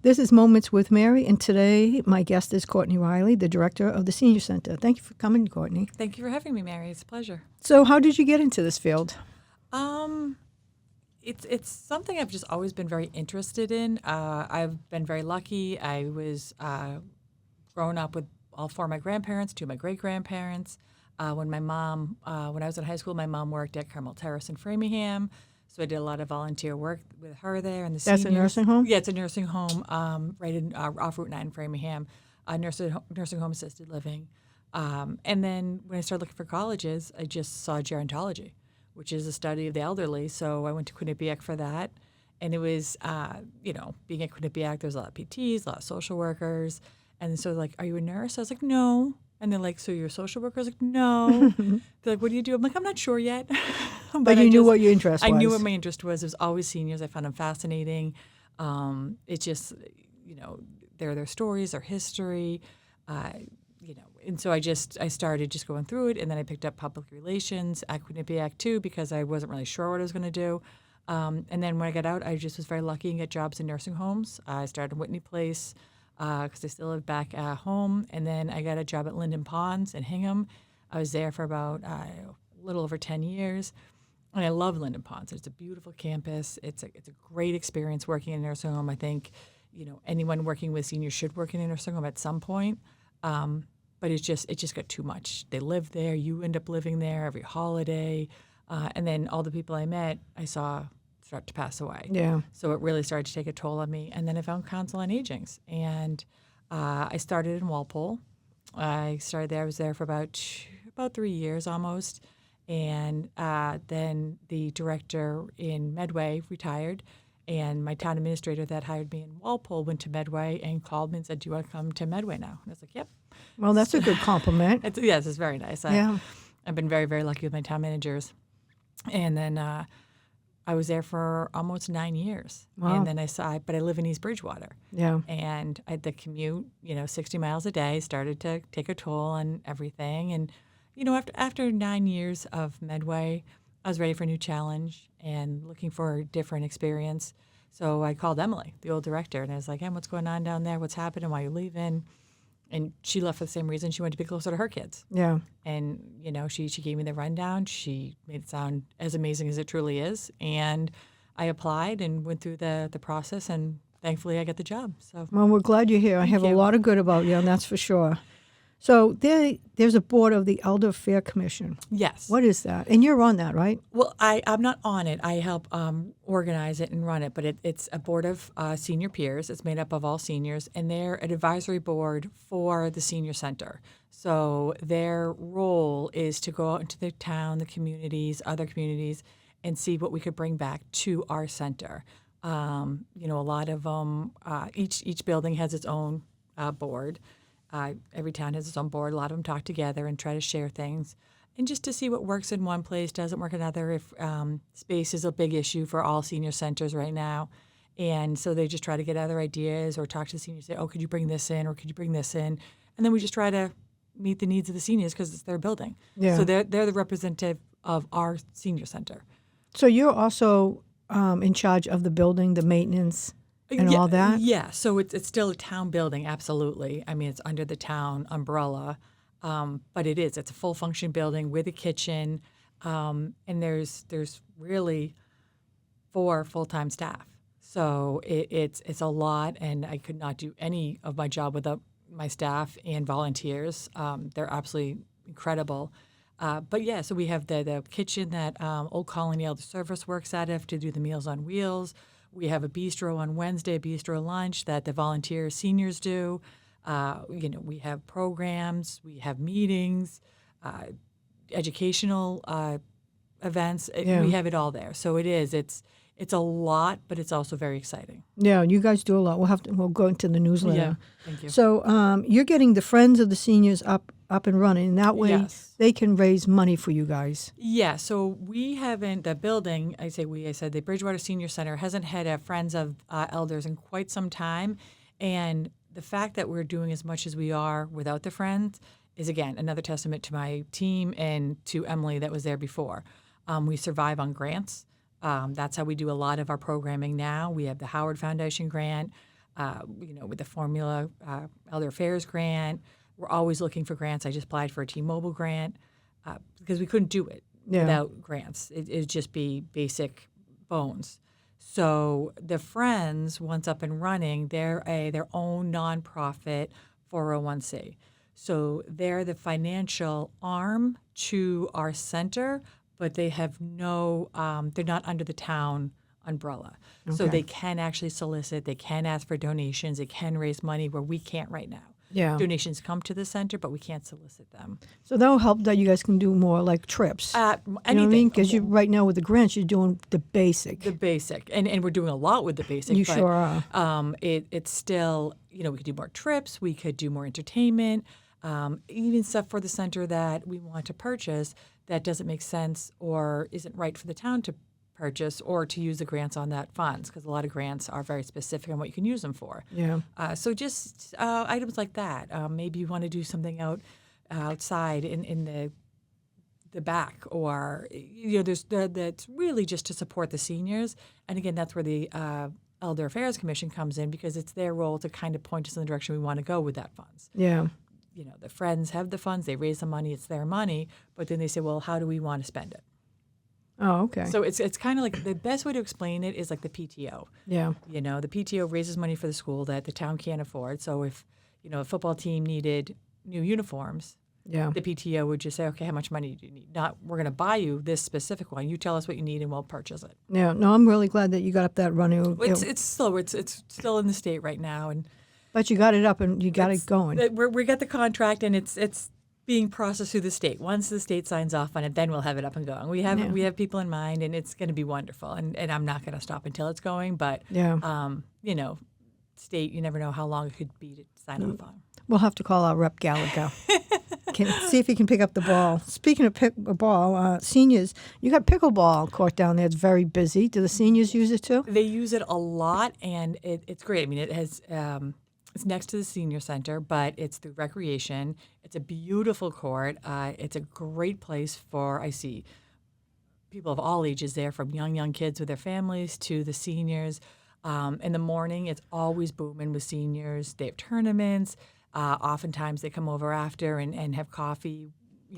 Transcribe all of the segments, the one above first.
This is Moments with Mary, and today my guest is Courtney Riley, the director of the Senior Center. Thank you for coming, Courtney. Thank you for having me, Mary. It's a pleasure. So how did you get into this field? It's something I've just always been very interested in. I've been very lucky. I was grown up with all four of my grandparents, two of my great-grandparents. When I was in high school, my mom worked at Carmel Terrace in Framingham. So I did a lot of volunteer work with her there and the seniors. That's a nursing home? Yeah, it's a nursing home right in off Route 9 in Framingham, nursing home assisted living. And then when I started looking for colleges, I just saw gerontology, which is a study of the elderly. So I went to Quinnipiac for that. And it was, being at Quinnipiac, there's a lot of PTs, a lot of social workers. And so like, are you a nurse? I was like, no. And they're like, so you're a social worker? I was like, no. They're like, what do you do? I'm like, I'm not sure yet. But you knew what your interest was. I knew what my interest was. It was always seniors. I found them fascinating. It's just, their stories, their history, and so I started just going through it, and then I picked up public relations at Quinnipiac too because I wasn't really sure what I was going to do. And then when I got out, I just was very lucky and get jobs in nursing homes. I started in Whitney Place because I still live back at home, and then I got a job at Linden Ponds in Hingham. I was there for about a little over 10 years. And I love Linden Ponds. It's a beautiful campus. It's a great experience working in a nursing home. I think, anyone working with seniors should work in a nursing home at some point. But it just got too much. They live there. You end up living there every holiday. And then all the people I met, I saw start to pass away. Yeah. So it really started to take a toll on me. And then I found counsel on agings. And I started in Walpole. I started there. I was there for about 3 years almost. And then the director in Medway retired, and my town administrator that hired me in Walpole went to Medway and called me and said, do you want to come to Medway now? And I was like, yep. Well, that's a good compliment. Yes, it's very nice. Yeah. I've been very, very lucky with my town managers. And then I was there for almost 9 years. Wow. And then but I live in East Bridgewater. Yeah. And the commute, 60 miles a day started to take a toll on everything. And after 9 years of Medway, I was ready for a new challenge and looking for a different experience. So I called Emily, the old director, and I was like, hey, what's going on down there? What's happening? Why are you leaving? And she left for the same reason. She wanted to be closer to her kids. Yeah. And, she gave me the rundown. She made it sound as amazing as it truly is. And I applied and went through the process, and thankfully I got the job. So, well, we're glad you're here. I have a lot of good about you, and that's for sure. So there's a board of the Elder Affairs Commission. Yes. What is that? And you're on that, right? Well, I'm not on it. I help organize it and run it, but it's a board of senior peers. It's made up of all seniors, and they're an advisory board for the senior center. So their role is to go out into the town, the communities, other communities, and see what we could bring back to our center. A lot of them, each building has its own board. Every town has its own board. A lot of them talk together and try to share things. And just to see what works in one place, doesn't work in another, if space is a big issue for all senior centers right now. And so they just try to get other ideas or talk to the seniors, say, oh, could you bring this in or could you bring this in? And then we just try to meet the needs of the seniors because it's their building. Yeah. So they're the representative of our senior center. So you're also in charge of the building, the maintenance, and all that? Yeah, so it's still a town building, absolutely. I mean, it's under the town umbrella, but it's a full function building with a kitchen, and there's really 4 full-time staff. So it's a lot, and I could not do any of my job without my staff and volunteers. They're absolutely incredible. But yeah, so we have the kitchen that Old Colony Elder Service works out of to do the Meals on Wheels. We have a bistro on Wednesday, bistro lunch that the volunteer seniors do. We have programs, we have meetings, educational events. Yeah. We have it all there. So it's a lot, but it's also very exciting. Yeah, you guys do a lot. We'll go into the newsletter. Yeah, thank you. So you're getting the Friends of the Seniors up and running, and that way Yes. they can raise money for you guys. Yeah, so we haven't, the building, I said the Bridgewater Senior Center hasn't had a Friends of Elders in quite some time. And the fact that we're doing as much as we are without the Friends is, again, another testament to my team and to Emily that was there before. We survive on grants. That's how we do a lot of our programming now. We have the Howard Foundation grant. with the Formula Elder Affairs grant. We're always looking for grants. I just applied for a T-Mobile grant because we couldn't do it without grants. It'd just be basic bones. So the Friends, once up and running, they're their own nonprofit 401c. So they're the financial arm to our center, but they have no, they're not under the town umbrella. Okay. So they can actually solicit, they can ask for donations, they can raise money where we can't right now. Yeah. Donations come to the center, but we can't solicit them. So that'll help that you guys can do more like trips. Anything. You know what I mean? Because you right now with the grants, you're doing the basic. The basic. And we're doing a lot with the basic. You sure are. It's still, we could do more trips, we could do more entertainment, even stuff for the center that we want to purchase that doesn't make sense or isn't right for the town to purchase or to use the grants on that funds, because a lot of grants are very specific on what you can use them for. Yeah. So just items like that. Maybe you want to do something outside in the back, or that's really just to support the seniors. And again, that's where the Elder Affairs Commission comes in, because it's their role to kind of point us in the direction we want to go with that funds. Yeah. The Friends have the funds, they raise the money, it's their money, but then they say, well, how do we want to spend it? Oh, okay. So it's kind of like the best way to explain it is like the PTO. Yeah. The PTO raises money for the school that the town can't afford. So if, a football team needed new uniforms, the PTO would just say, okay, how much money do you need? Not, we're going to buy you this specific one. You tell us what you need and we'll purchase it. Yeah. No, I'm really glad that you got up that running. It's still in the state right now, but you got it up and you got it going. We got the contract and it's being processed through the state. Once the state signs off on it, then we'll have it up and going. We have people in mind, and it's going to be wonderful. And I'm not going to stop until it's going. But state, you never know how long it could be to sign off on. We'll have to call our Rep Gallagher. See if he can pick up the ball. Speaking of pickleball, seniors, you got pickleball court down there. It's very busy. Do the seniors use it too? They use it a lot, and it's great. I mean, it has. It's next to the senior center, but it's through recreation. It's a beautiful court. It's a great place I see people of all ages there, from young kids with their families to the seniors. In the morning, it's always booming with seniors. They have tournaments. Oftentimes, they come over after and have coffee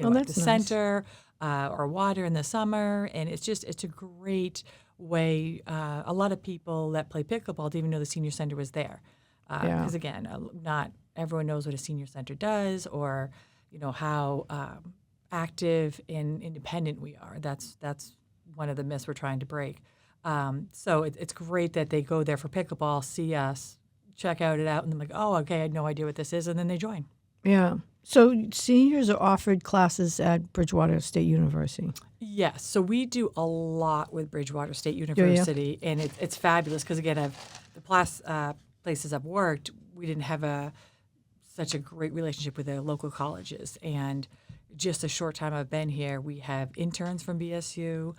at the center or water in the summer. And it's a great way. A lot of people that play pickleball didn't even know the senior center was there. Because again, not everyone knows what a senior center does, or how active and independent we are. That's one of the myths we're trying to break. So it's great that they go there for pickleball, see us, check it out, and they're like, oh, okay, I had no idea what this is, and then they join. Yeah. So seniors are offered classes at Bridgewater State University. Yes. So we do a lot with Bridgewater State University, and it's fabulous because, again, the places I've worked, we didn't have such a great relationship with the local colleges. And just a short time I've been here, we have interns from BSU,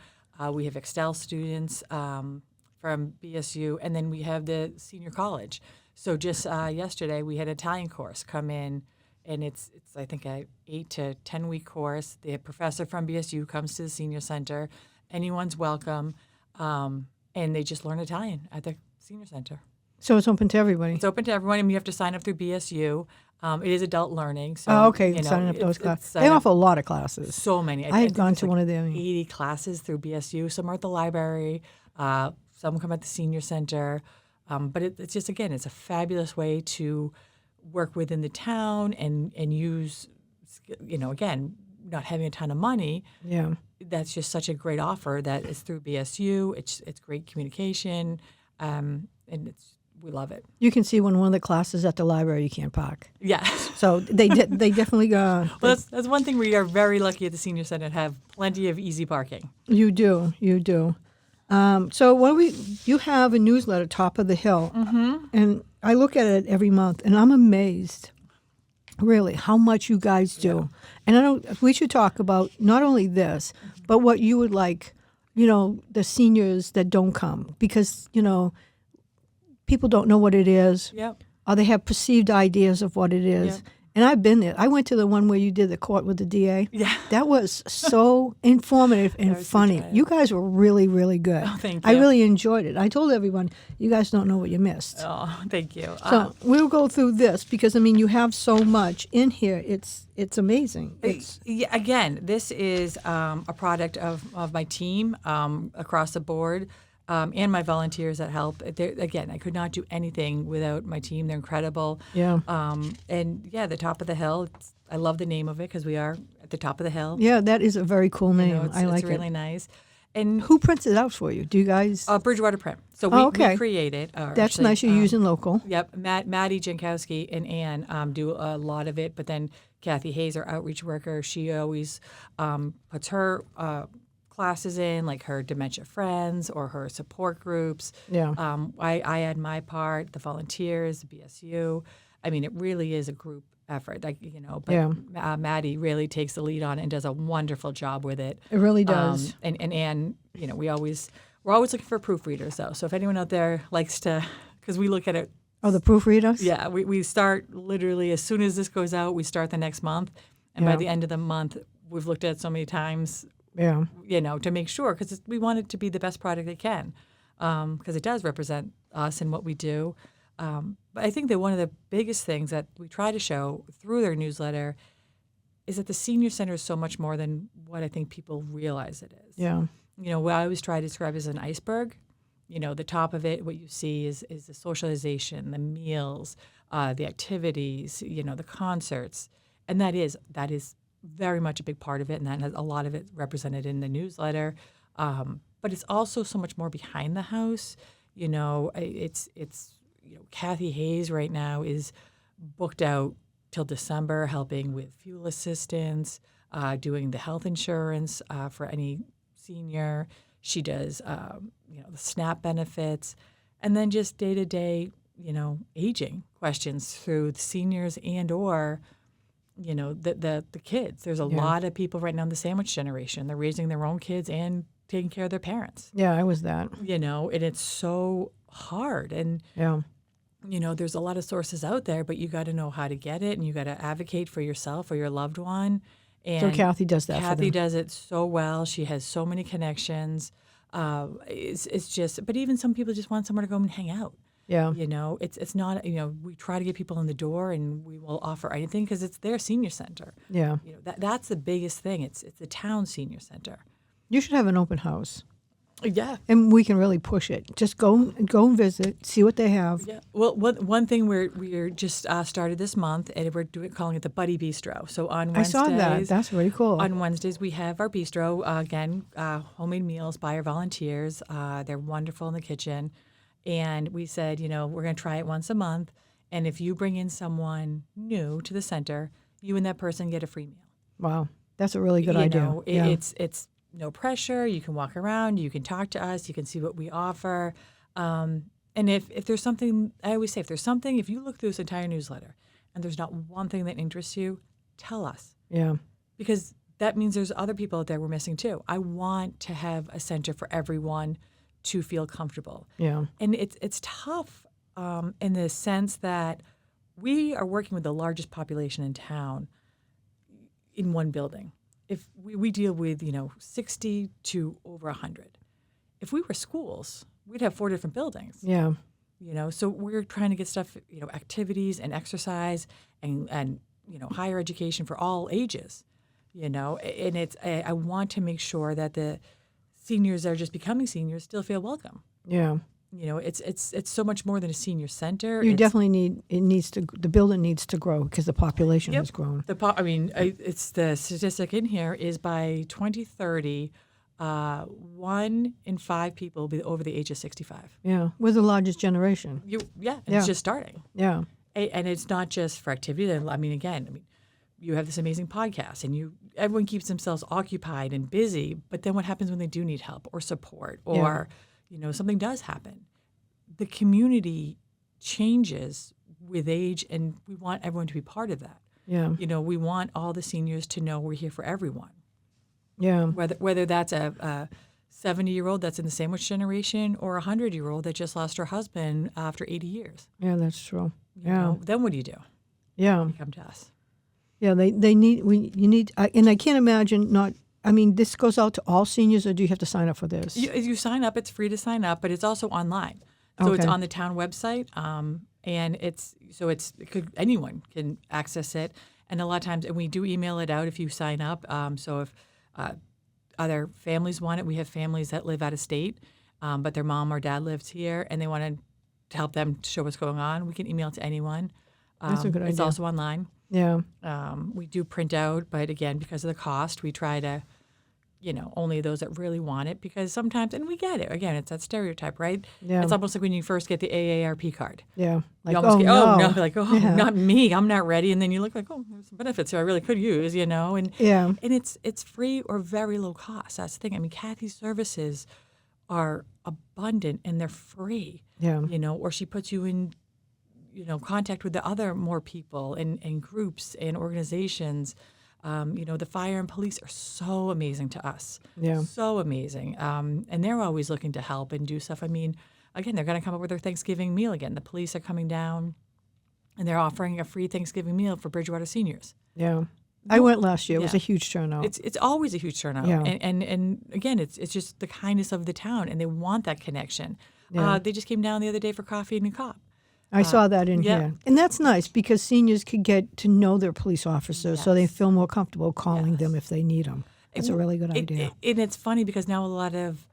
we have Excel students from BSU, and then we have the senior college. So just yesterday, we had an Italian course come in, and it's I think a 8 to 10 week course. The professor from BSU comes to the senior center. Anyone's welcome, and they just learn Italian at the senior center. So it's open to everybody. It's open to everyone, and you have to sign up through BSU. It is adult learning. So, signing up those classes. They offer a lot of classes. So many. I had gone to one of them. 80 classes through BSU. Some are at the library. Some come at the senior center. But it's just, again, it's a fabulous way to work within the town and use, again, not having a ton of money. Yeah. That's just such a great offer that is through BSU. It's great communication, and we love it. You can see when one of the classes at the library you can't park. Yeah. So they definitely go. Well, that's one thing we are very lucky at the senior center to have plenty of easy parking. You do. So you have a newsletter, Top of the Hill, and I look at it every month, and I'm amazed, really, how much you guys do. And we should talk about not only this, but what you would like, the seniors that don't come, because people don't know what it is, or they have perceived ideas of what it is. And I've been there. I went to the one where you did the court with the DA. Yeah. That was so informative and was funny. such a- You guys were really, really good. Oh, thank I you. really enjoyed it. I told everyone, you guys don't know what you missed. Oh, thank you. So we'll go through this because, I mean, you have so much in here. It's amazing. It's Yeah, again, this is a product of my team across the board and my volunteers that help. Again, I could not do anything without my team. They're incredible. Yeah. And yeah, the top of the hill. I love the name of it because we are at the top of the hill. Yeah, that is a very cool name. You know, I like it's really it. nice. And Who prints it out for you? Do you guys? Bridgewater Print. So Oh, okay. we create it. That's actually, nice. You're using local. Yep, Maddie Jankowski and Ann do a lot of it, but then Kathy Hayes, our outreach worker, she always puts her classes in, like her Dementia Friends or her support groups. Yeah. I add my part, the volunteers, the BSU. I mean, it really is a group effort, like, you know. But Yeah. Maddie really takes the lead on it and does a wonderful job with it. It really does. And Ann, you know, we're always looking for proofreaders though. So if anyone out there likes to, because we look at it. Oh, the proofreaders? Yeah, we start literally as soon as this goes out, we start the next month, and by Yeah. the end of the month, we've looked at it so many times, Yeah. you know, to make sure, because we want it to be the best product it can, because it does represent us and what we do. But I think that one of the biggest things that we try to show through their newsletter is that the senior center is so much more than what I think people realize it is. Yeah. You know, what I always try to describe as an iceberg. You know, the top of it, what you see is the socialization, the meals, the activities, you know, the concerts, and that is very much a big part of it, and that has a lot of it represented in the newsletter. But it's also so much more behind the house. You know, it's you know, Kathy Hayes right now is booked out till December, helping with fuel assistance, doing the health insurance for any senior. She does, you know, the SNAP benefits, and then just day-to-day, you know, aging questions through the seniors and or, you know, the kids. There's a lot of people right now in the sandwich generation. They're raising their own kids and taking care of their parents. Yeah, I was that. You know, and it's so hard. And, Yeah. you know, there's a lot of sources out there, but you got to know how to get it, and you got to advocate for yourself or your loved one. And So Kathy does that for Kathy them. does it so well. She has so many connections. It's just, but even some people just want somewhere to go and hang out. Yeah. You know, it's not, you know, we try to get people in the door and we will offer anything because it's their senior center. Yeah. You know, that's the biggest thing. It's the town senior center. You should have an open house. Yeah. And we can really push it. Just go and visit, see what they have. Yeah. Well, one thing we're just started this month, and we're calling it the Buddy Bistro. So on Wednesdays, I saw that. That's really cool. On Wednesdays, we have our bistro, again, homemade meals by our volunteers. They're wonderful in the kitchen. And we said, you know, we're going to try it once a month. And if you bring in someone new to the center, you and that person get a free meal. Wow. That's a really good You idea. know, Yeah. it's no pressure. You can walk around. You can talk to us. You can see what we offer. And if there's something, I always say, if you look through this entire newsletter and there's not one thing that interests you, tell us. Yeah. Because that means there's other people out there we're missing too. I want to have a center for everyone to feel comfortable. Yeah. And it's tough in the sense that we are working with the largest population in town in one building. If we deal with, you know, 60 to over 100. If we were schools, we'd have 4 different buildings. Yeah. You know, so we're trying to get stuff, you know, activities and exercise and you know, higher education for all ages. You know, and I want to make sure that the seniors that are just becoming seniors still feel welcome. Yeah. You know, it's so much more than a senior center. You definitely the building needs to grow because the population has grown. It's the statistic in here is by 2030, 1 in 5 people will be over the age of 65. Yeah. We're the largest generation. It's just starting. Yeah. And it's not just for activity. I mean, you have this amazing podcast, and everyone keeps themselves occupied and busy. But then what happens when they do need help or support, or you know, something does happen? The community changes with age, and we want everyone to be part of that. Yeah. You know, we want all the seniors to know we're here for everyone. Yeah. Whether that's a 70-year-old that's in the sandwich generation or a 100-year-old that just lost her husband after 80 years. Yeah, that's true. You know, then what do you do? Yeah. You come to us. Yeah, they need, you need, and I can't imagine not, I mean, this goes out to all seniors, or do you have to sign up for this? You sign up. It's free to sign up, but it's also online. So it's Okay. on the town website, and anyone can access it. And a lot of times, and we do email it out if you sign up. So if other families want it, we have families that live out of state, but their mom or dad lives here, and they want to help them show what's going on. We can email it to anyone. That's a good It's idea. also online. Yeah. We do print out, but again, because of the cost, we try to, only those that really want it, because sometimes, and we get it, again, it's that stereotype, right? Yeah. It's almost like when you first get the AARP card. Yeah. Like, You almost get, no. like, Yeah. not me, I'm not ready. And then you look like, there's some benefits here I really could use, and Yeah. and it's free or very low cost. That's the thing. I mean, Kathy's services are abundant and they're free. Yeah. Or she puts you in, contact with the other more people and groups and organizations. The fire and police are so amazing to us. Yeah. So amazing. And they're always looking to help and do stuff. I mean, again, they're going to come up with their Thanksgiving meal again. The police are coming down and they're offering a free Thanksgiving meal for Bridgewater seniors. Yeah. I went last year. It was Yeah. a huge turnout. It's always a huge turnout. Yeah. And again, it's just the kindness of the town, and they want that connection. Yeah. They just came down the other day for coffee and a cop. I saw that in yeah. here. And that's nice because seniors could get to know their police officers so they Yes. feel more comfortable calling Yes. them if they need them. That's a really good idea. And it's funny because now a lot of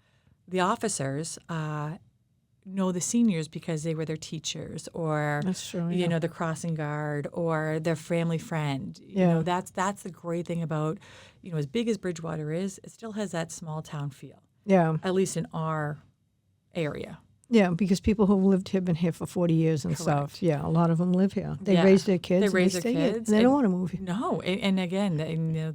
the officers know the seniors because they were their teachers, or That's true, yeah. the crossing guard, or their family friend. Yeah. That's the great thing about, as big as Bridgewater is, it still has that small town feel, Yeah. at least in our area. Yeah, because people who've lived here, been here for 40 years and Correct. stuff. Yeah, a lot of them live here. They Yeah. raise their kids. They and raise their stay here. kids, And they don't and- want to move here. No, and again,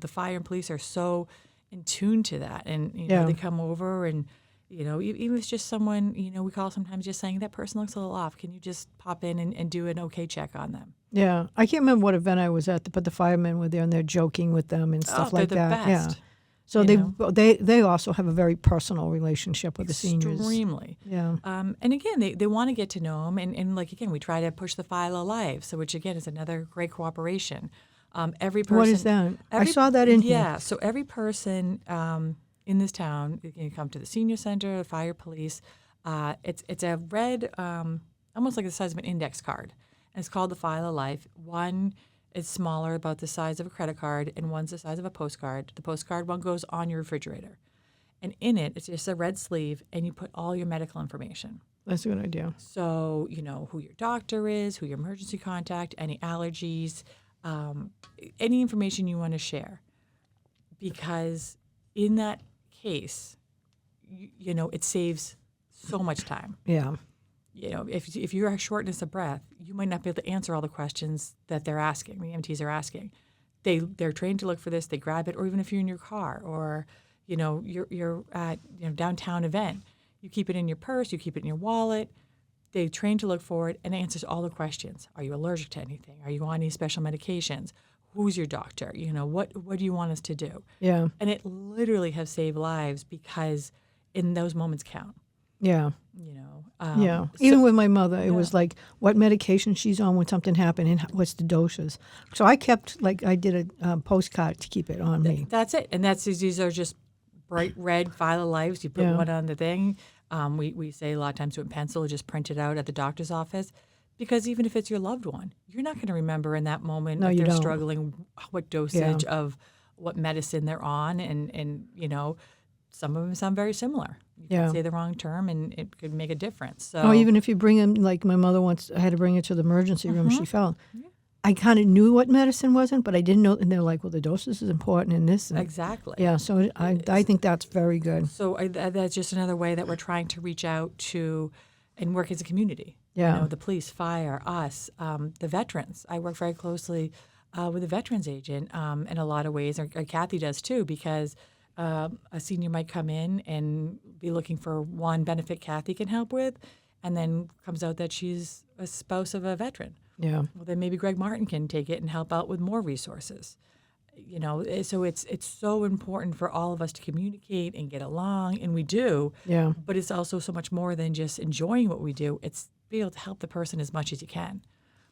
the fire and police are so in tune to that, and Yeah. they come over, and even if it's just someone, we call sometimes just saying that person looks a little off. Can you just pop in and do an okay check on them? Yeah, I can't remember what event I was at, but the firemen were there and they're joking with them and stuff like they're the that. best. Yeah. So you they also have a very personal relationship with the seniors. Extremely. Yeah. And again, they want to get to know them, and like again, we try to push the file of life, so which again is another great cooperation. Every person. What is that? I saw that in here. Yeah. So every person in this town, you can come to the senior center, the fire, police. It's a red, almost like the size of an index card. And it's called the File of Life. One is smaller, about the size of a credit card, and one's the size of a postcard. The postcard one goes on your refrigerator. And in it, it's just a red sleeve, and you put all your medical information. That's a good idea. So, who your doctor is, who your emergency contact, any allergies, any information you want to share. Because in that case, it saves so much time. Yeah. If you're shortness of breath, you might not be able to answer all the questions that they're asking, the EMTs are asking. They're trained to look for this, they grab it, or even if you're in your car, or you're at downtown event, you keep it in your purse, you keep it in your wallet. They train to look for it, and it answers all the questions. Are you allergic to anything? Are you on any special medications? Who's your doctor? What do you want us to do? Yeah. And it literally has saved lives because in those moments count. Yeah. Yeah. Even with my mother, it was like what medication she's on when something happened and what's the doses. So I kept, I did a postcard to keep it on me. That's it. And these are just bright red File of Lives. You put Yeah. one on the thing. We say a lot of times with pencil, just print it out at the doctor's office. Because even if it's your loved one, you're not going to remember in that moment No, if you they're don't. struggling, what dosage of what medicine they're on. And some of them sound very similar. You Yeah. can say the wrong term and it could make a difference. So Or even if you bring them, like my mother once, I had to bring her to the emergency room, she fell. I kind of knew what medicine wasn't, but I didn't know. And they're like, well, the doses is important in this. And, Exactly. Yeah, so I think that's very good. So that's just another way that we're trying to reach out to and work as a community. Yeah. The police, fire, us, the veterans. I work very closely with a veterans agent in a lot of ways, or Kathy does too, because a senior might come in and be looking for one benefit Kathy can help with, and then comes out that she's a spouse of a veteran. Yeah. Well, then maybe Greg Martin can take it and help out with more resources. So it's so important for all of us to communicate and get along, and we do. Yeah. But it's also so much more than just enjoying what we do. It's be able to help the person as much as you can.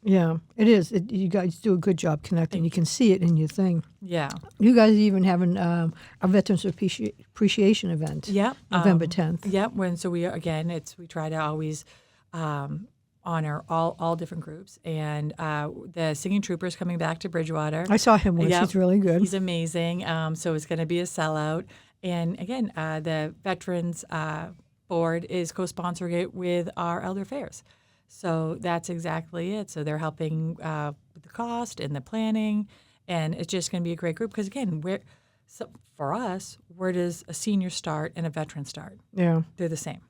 Yeah, it is. You guys do a good job connecting. You can see it in your thing. Yeah. You guys are even having a Veterans Appreciation event. Yep. November 10th. Yep. We try to always honor all different groups, and the singing trooper's coming back to Bridgewater. I saw him once. Yep. He's really good. He's amazing. So it's going to be a sellout. And again, the Veterans Board is co-sponsoring it with our Elder Affairs. So that's exactly it. So they're helping with the cost and the planning, and it's just going to be a great group because, again, for us, where does a senior start and a veteran start? Yeah. They're the same.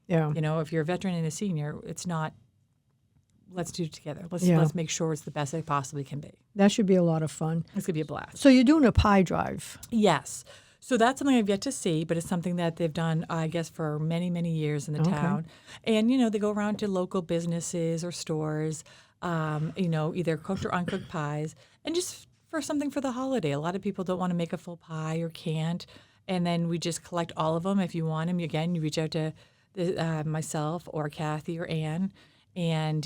Yeah. You know, if you're a veteran and a senior, it's not, let's do it together. Let's make sure it's the best it possibly can be. That should be a lot of fun. It's going to be a blast. So you're doing a pie drive. Yes. So that's something I've yet to see, but it's something that they've done, I guess, for many, many years in the town. And, they go around to local businesses or stores, either cooked or uncooked pies, and just for something for the holiday. A lot of people don't want to make a full pie or can't, and then we just collect all of them. If you want them, again, you reach out to myself or Kathy or Ann, and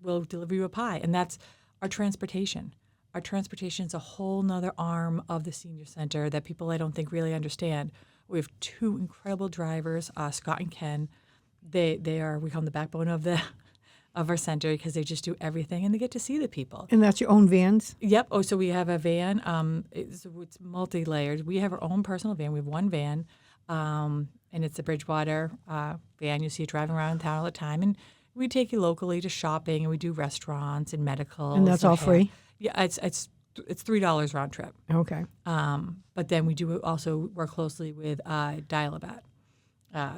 we'll deliver you a pie. And that's our transportation. Our transportation is a whole nother arm of the senior center that people I don't think really understand. We have two incredible drivers, Scott and Ken. We call them the backbone of our center because they just do everything and they get to see the people. And that's your own vans? Yep. Oh, so we have a van. It's multi-layered. We have our own personal van. We have one van, and it's a Bridgewater van. You see it driving around town all the time. And we take you locally to shopping, and we do restaurants and medical. And that's all free? Yeah, it's $3 round trip. Okay. But then we do also work closely with Dial-A-Bat,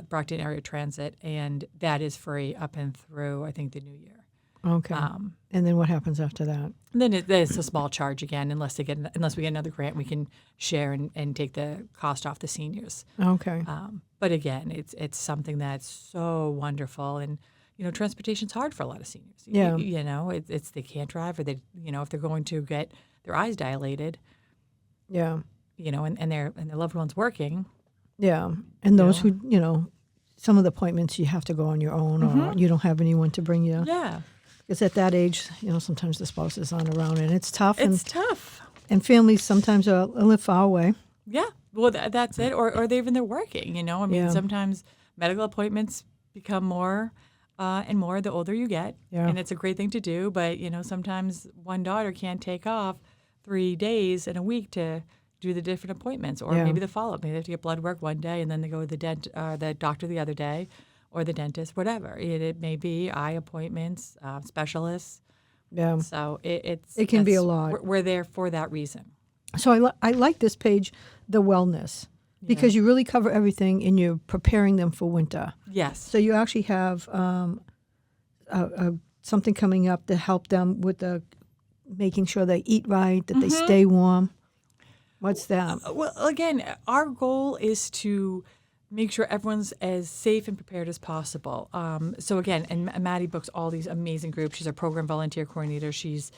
Brockton Area Transit, and that is free up and through, I think, the new year. Okay. And then what happens after that? Then it's a small charge again, unless we get another grant, we can share and take the cost off the seniors. Okay. But again, it's something that's so wonderful, and transportation's hard for a lot of seniors. Yeah. It's they can't drive, or they if they're going to get their eyes dilated. Yeah. And their loved ones working. Yeah. And those who some of the appointments you have to go on your own, or you don't have anyone to bring you. Yeah. Because at that age, sometimes the spouses aren't around, and it's tough. It's tough. And families sometimes live far away. Yeah. Well, that's it. Or they're working. Sometimes medical appointments become more and more the older you get. Yeah. And it's a great thing to do. But, sometimes one daughter can't take off 3 days in a week to do the different appointments, or maybe the follow-up. Maybe they have to get blood work one day, and then they go to the doctor the other day, or the dentist, whatever. It may be eye appointments, specialists. Yeah. So it can be a lot. We're there for that reason. So I like this page, the wellness, because you really cover everything, and you're preparing them for winter. Yes. So you actually have something coming up to help them with making sure they eat right, that they stay warm. What's that? Well, again, our goal is to make sure everyone's as safe and prepared as possible. So again, and Maddie books all these amazing groups. She's a program volunteer coordinator. She's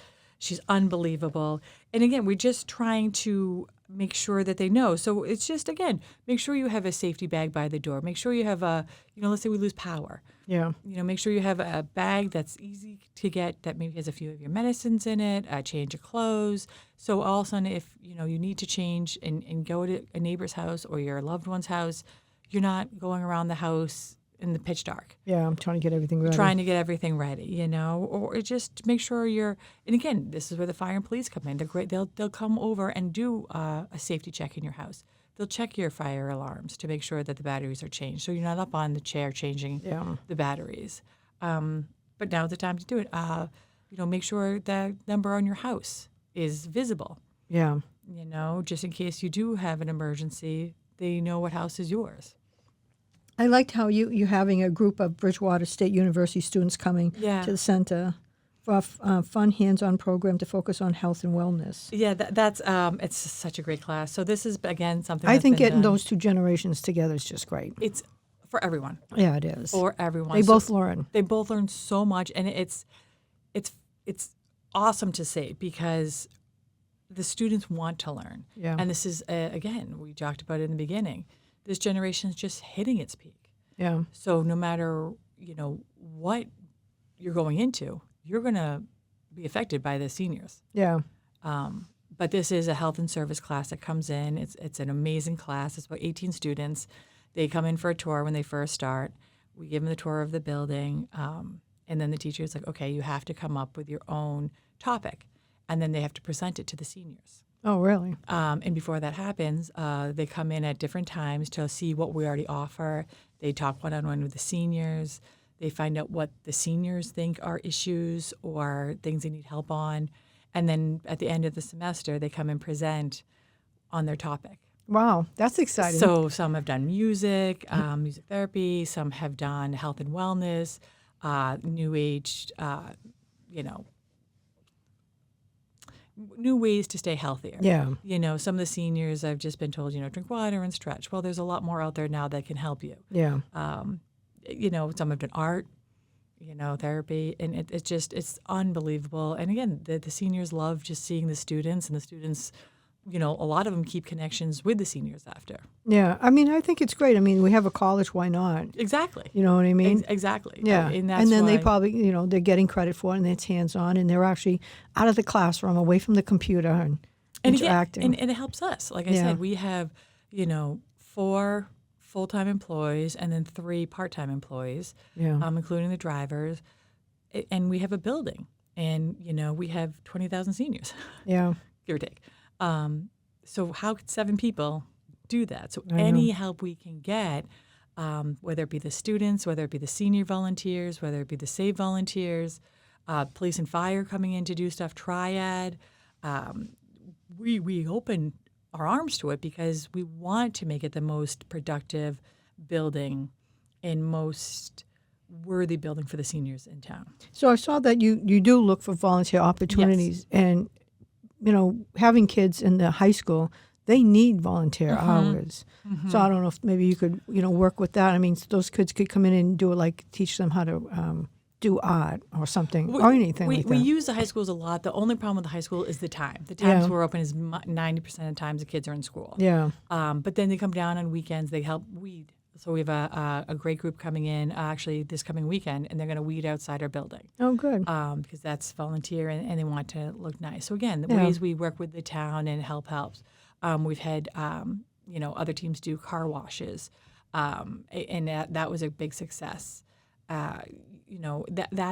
unbelievable. And again, we're just trying to make sure that they know. So it's just, again, make sure you have a safety bag by the door. Make sure you have let's say we lose power. Yeah. Make sure you have a bag that's easy to get, that maybe has a few of your medicines in it, a change of clothes. So all of a sudden, if you need to change and go to a neighbor's house or your loved one's house, you're not going around the house in the pitch dark. Yeah, I'm trying to get everything ready. Or just make sure and again, this is where the fire and police come in. They're great. They'll come over and do a safety check in your house. They'll check your fire alarms to make sure that the batteries are changed, so you're not up on the chair changing the batteries. But now's the time to do it. Make sure the number on your house is visible. Yeah. Just in case you do have an emergency, they know what house is yours. I liked how you're having a group of Bridgewater State University students coming to the center for a fun hands-on program to focus on health and wellness. Yeah, that's it's such a great class. So this is, again, something I that's think been getting done. those two generations together is just great. It's for everyone. Yeah, it is. For everyone. They both learn. They both learn so much, and it's awesome to see because the students want to learn. Yeah. And this is, again, we talked about it in the beginning, this generation is just hitting its peak. Yeah. So no matter, what you're going into, you're going to be affected by the seniors. Yeah. But this is a health and service class that comes in. It's an amazing class. It's about 18 students. They come in for a tour when they first start. We give them the tour of the building. And then the teacher is like, okay, you have to come up with your own topic. And then they have to present it to the seniors. Oh, really? And before that happens, they come in at different times to see what we already offer. They talk one-on-one with the seniors. They find out what the seniors think are issues or things they need help on. And then at the end of the semester, they come and present on their topic. Wow, that's exciting. So some have done music, music therapy. Some have done health and wellness, new age, new ways to stay healthier. Yeah. Some of the seniors I've just been told, drink water and stretch. Well, there's a lot more out there now that can help you. Yeah. Some have done art, therapy, and it's unbelievable. And again, the seniors love just seeing the students, and the students, a lot of them keep connections with the seniors after. Yeah. I mean, I think it's great. I mean, we have a college. Why not? Exactly. You know what I mean? Exactly. Yeah. And that's and then they why- probably, they're getting credit for it, and it's hands-on, and they're actually out of the classroom, away from the computer, and interacting. And it helps us. Like I Yeah. said, we have, 4 full-time employees and then 3 part-time employees, Yeah. Including the drivers. And we have a building, and, we have 20,000 seniors, Yeah. give or take. So how could 7 people do that? So I know. any help we can get, whether it be the students, whether it be the senior volunteers, whether it be the SAVE volunteers, police and fire coming in to do stuff, triad, we open our arms to it because we want to make it the most productive building and most worthy building for the seniors in town. So I saw that you do look for volunteer opportunities, and having kids in the high school, they need volunteer hours. So I don't know if maybe you could work with that. I mean, those kids could come in and do teach them how to do art or something or anything like that. We use the high schools a lot. The only problem with the high school is the time. The times Yeah. we're open is 90% of the times the kids are in school. Yeah. But then they come down on weekends. They help weed. So we have a great group coming in actually this coming weekend, and they're going to weed outside our building. Oh, good. Because that's volunteer and they want to look nice. So again, the Yeah. ways we work with the town and helps. We've had other teams do car washes, and that was a big success. That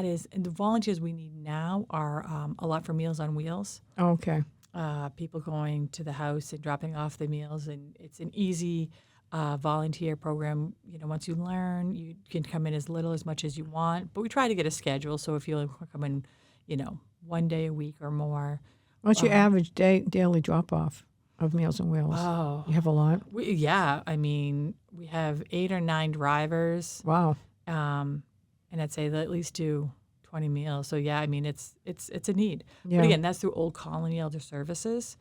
is, and the volunteers we need now are a lot for Meals on Wheels. Okay. People going to the house and dropping off the meals, and it's an easy volunteer program. Once you learn, you can come in as little as much as you want, but we try to get a schedule. So if you come in, 1 day a week or more. What's your average daily drop-off of Meals on Wheels? Oh, You have a lot? we have 8 or 9 drivers, Wow. and I'd say they at least do 20 meals. So yeah, I mean it's a need. Yeah. But again, that's through Old Colony Elder Services,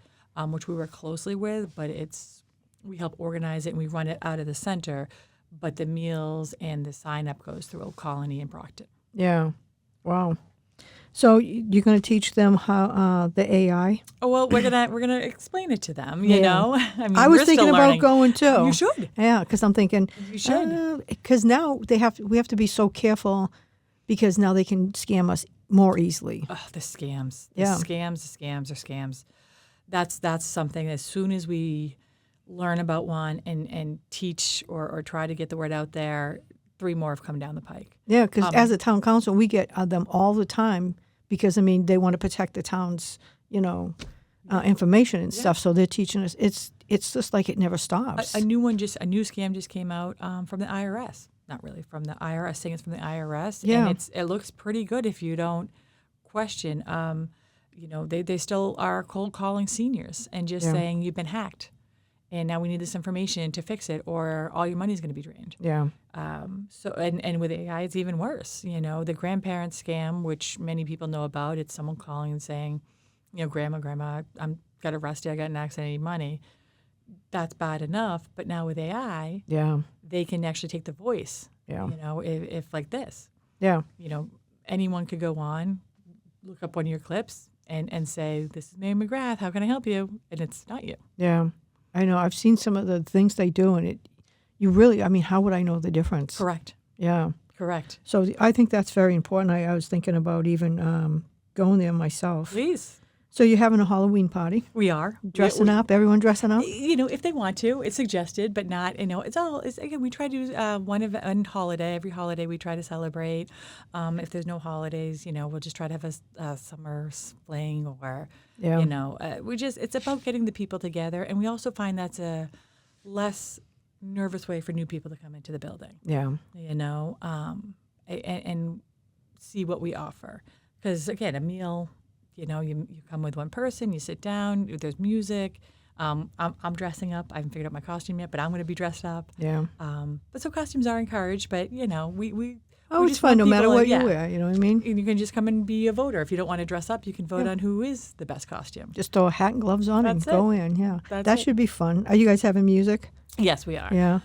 which we work closely with. But we help organize it and we run it out of the center. But the meals and the sign up goes through Old Colony in Brockton. Yeah. Wow. So you're going to teach them how the AI? Oh well, we're gonna explain it to them. Yeah. I mean, I was we're thinking still about learning. going too. You should. Yeah, because I'm thinking You should. because now we have to be so careful because now they can scam us more easily. Oh, the scams. Yeah. The scams are scams. That's something as soon as we learn about one and teach or try to get the word out there, 3 more have come down the pike. Yeah, because as a town council, we get them all the time because they want to protect the town's information and stuff. So they're teaching us. It's just like it never stops. A new scam just came out from the IRS. Not really from the IRS, saying it's from the IRS. Yeah. And it looks pretty good if you don't question. They still are cold calling seniors and just Yeah. saying you've been hacked. And now we need this information to fix it, or all your money's going to be drained. Yeah. So with AI, it's even worse. The grandparent scam, which many people know about, it's someone calling and saying, Grandma, I'm got arrested, I got in an accident, I need money. That's bad enough. But now with AI, Yeah. they can actually take the voice. Yeah. If like this, Yeah. anyone could go on, look up one of your clips, and say, "This is Mary McGrath. How can I help you?" And it's not you. Yeah. I know. I've seen some of the things they do, and you really, how would I know the difference? Correct. Yeah. Correct. So I think that's very important. I was thinking about even going there myself. Please. So you're having a Halloween party? We are. Dressing up? Everyone dressing up? If they want to, it's suggested, but not, again, we try to do one holiday. Every holiday we try to celebrate. If there's no holidays, we'll just try to have a summer fling or, it's about getting the people together. And we also find that's a less nervous way for new people to come into the building. Yeah. And see what we offer. Because, again, a meal... you come with one person, you sit down, there's music. I'm dressing up. I haven't figured out my costume yet, but I'm going to be dressed up. Yeah. But so costumes are encouraged, but, we it's fun no matter what you wear, you know what I mean? And you can just come and be a voter. If you don't want to dress up, you can vote on who is the best costume. Just throw a hat and gloves on and go in, yeah. That should be fun. Are you guys having music? Yes, we are. Yeah.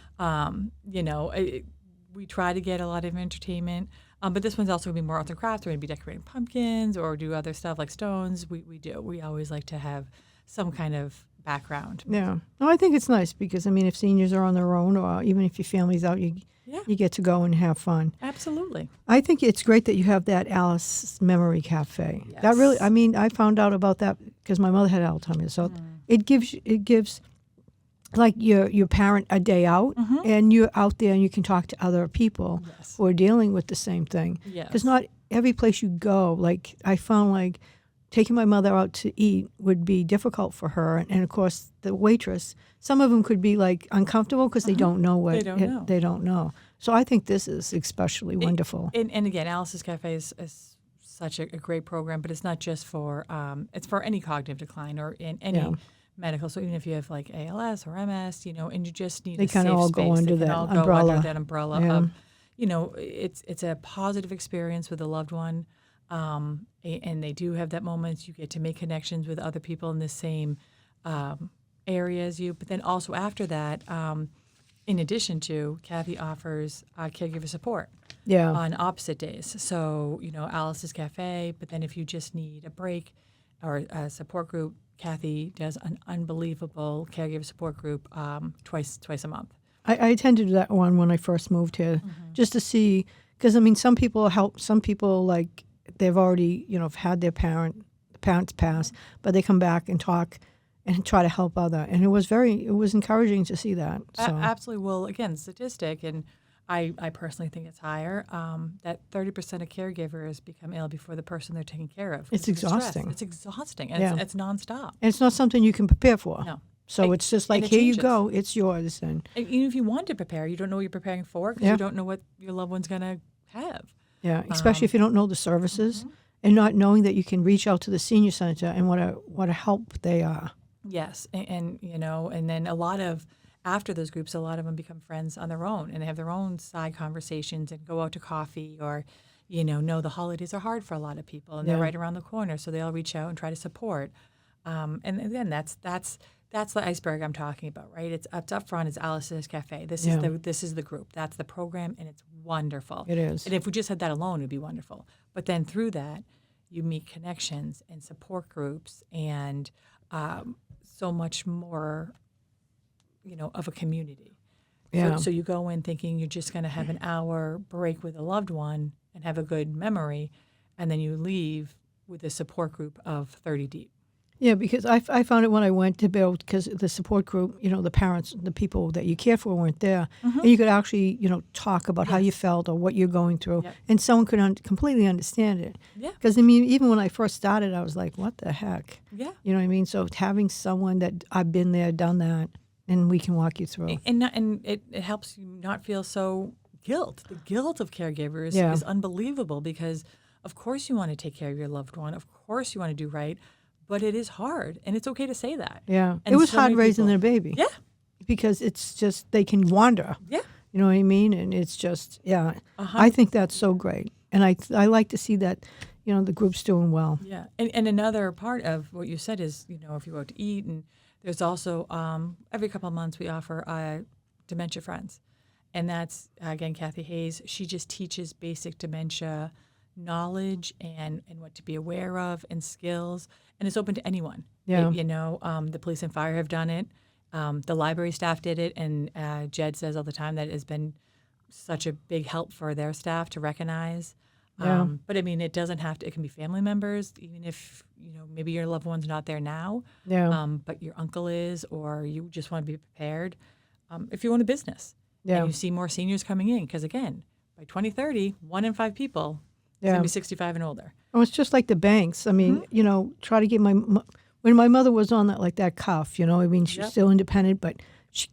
We try to get a lot of entertainment. But this one's also going to be more arts and crafts. We're going to be decorating pumpkins or do other stuff like stones. We do. We always like to have some kind of background. Yeah. No, I think it's nice because, if seniors are on their own or even if your family's out, you get to go and have fun. Absolutely. I think it's great that you have that Alice Memory Café. Yes. That really, I found out about that because my mother had Alzheimer's. So it gives like your parent a day out, and you're out there and you can talk to other people who are dealing with the same thing. Because not every place you go, like I found like taking my mother out to eat would be difficult for her. And of course, the waitress, some of them could be like uncomfortable because they don't know what they don't know. So I think this is especially wonderful. And again, Alice's Cafe is such a great program, but it's not just for, it's for any cognitive decline or in any medical. So even if you have like ALS or MS, and you just need a safe space. They kind of all go under that umbrella of, it's a positive experience with a loved one. And they do have that moment. You get to make connections with other people in the same area as you. But then also after that, in addition to, Kathy offers caregiver support on opposite days. So, Alice's Cafe, but then if you just need a break or a support group, Kathy does an unbelievable caregiver support group twice a month. I attended that one when I first moved here just to see, because some people help, some people like they've already, had their parents pass, but they come back and talk and try to help other. And it was encouraging to see that. So. Absolutely. Well, again, statistic, and I personally think it's higher, that 30% of caregivers become ill before the person they're taking care of. It's exhausting. It's exhausting, and it's nonstop. And it's not something you can prepare for. No. So it's just like, here you go, it's yours. And even if you want to prepare, you don't know what you're preparing for because you don't know what your loved one's going to have. Yeah, especially if you don't know the services and not knowing that you can reach out to the senior center and what a help they are. Yes, and and then a lot of, after those groups, a lot of them become friends on their own and they have their own side conversations and go out to coffee or, know the holidays are hard for a lot of people and they're right around the corner. So they'll reach out and try to support. And again, that's the iceberg I'm talking about, right? It's up front is Alice's Cafe. This is the group. That's the program, and it's wonderful. It is. And if we just had that alone, it'd be wonderful. But then through that, you meet connections and support groups and so much more, of a community. Yeah. So you go in thinking you're just going to have an hour break with a loved one and have a good memory, and then you leave with a support group of 30 deep. Yeah, because I found it when I went to build, because the support group, the parents, the people that you care for weren't there. And you could actually, talk about how you felt or what you're going through. Yep. And someone could completely understand it. Yeah. Because, even when I first started, I was like, what the heck? Yeah. You know what I mean? So having someone that I've been there, done that, and we can walk you through. And it helps you not feel so guilt. The guilt of caregivers is unbelievable because, of course, you want to take care of your loved one. Of course, you want to do right. But it is hard, and it's okay to say that. Yeah. And it was hard raising their baby. Yeah. Because it's just, they can wander. Yeah. You know what I mean? And it's just, I think that's so great. And I like to see that, the group's doing well. Yeah. And another part of what you said is, if you go out to eat, and there's also, every couple of months we offer Dementia Friends. And that's, again, Kathy Hayes. She just teaches basic dementia knowledge and what to be aware of and skills. And it's open to anyone. Yeah. The police and fire have done it. The library staff did it. And Jed says all the time that it has been such a big help for their staff to recognize. Yeah. But I mean, it doesn't have to. It can be family members, even if maybe your loved one's not there now, Yeah. but your uncle is, or you just want to be prepared. If you own a business, Yeah. and you see more seniors coming in, because again, by 2030, 1 in 5 people is Yeah. going to be 65 and older. Oh, it's just like the banks. I mean, try to get when my mother was on that cuff, I mean, she's Yep. still independent, but she,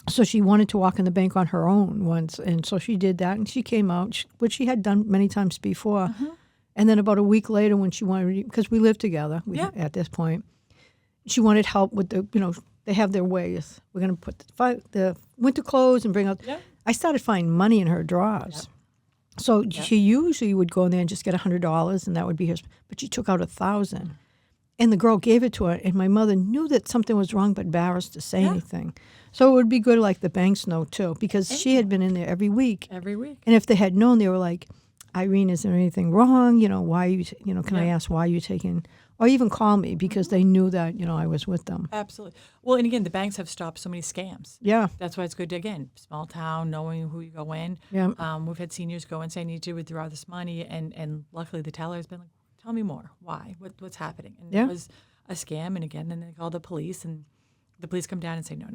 so she wanted to walk in the bank on her own once. And so she did that and she came out, which she had done many times before. And then about a week later when she wanted, because we lived together at this point, she wanted help with they have their ways. We're going to put the winter clothes and bring out. Yeah. I started finding money in her drawers. So she usually would go in there and just get $100, and that would be hers. But she took out $1,000, and the girl gave it to her. And my mother knew that something was wrong, but embarrassed to say anything. So it would be good, like the banks know too, because she had been in there every week. Every week. And if they had known, they were like, "Irene, is there anything wrong? Why are you? Can I ask why you taking?" Or even call me because they knew that I was with them. Absolutely. Well, and again, the banks have stopped so many scams. Yeah. That's why it's good to, again, small town, knowing who you go in. Yeah. We've had seniors go and say, I need to withdraw this money. And luckily the teller's been like, tell me more. Why? What's happening? And it was a scam. And again, then they call the police, and the police come down and say, no.